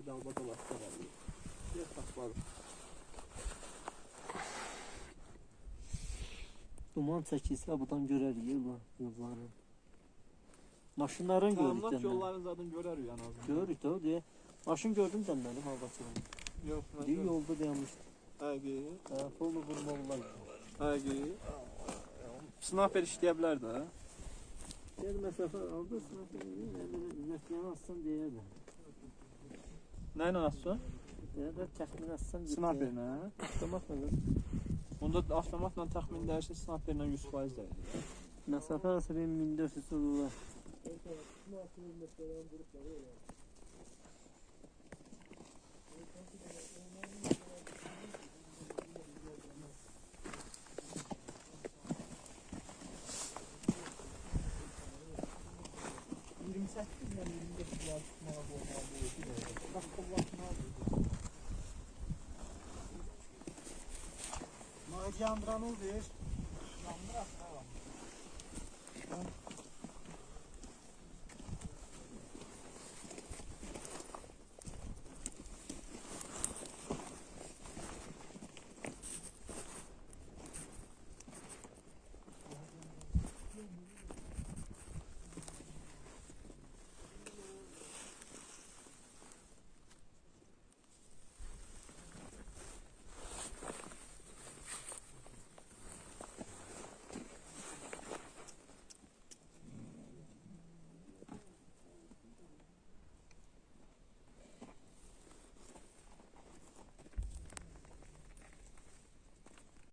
Pedal batalaşlar alıyor. Bir taklar. Duman çəkilsə buradan görərik yolları. Maşınların gördük Tamamlat dəndən. yollarını zaten görürük en azından. Görürük də o deyə. Maşın gördüm dəndən hava Yok. Deyir yolda dayanmışdı. Həqiqi. Polo vurmalılar. Həqiqi. Sniper işləyə bilər də. Bir məsafə aldı, nəfiyəni atsan deyərdi. Nə ilə atsan? Deyərdə təxmin atsan Sniperlə. Avtomatla da. Onda avtomatla təxmin dəyişir, sniperlə 100% dəyişir. Məsafə arası benim 1400 olur. Macı Andranov deyir.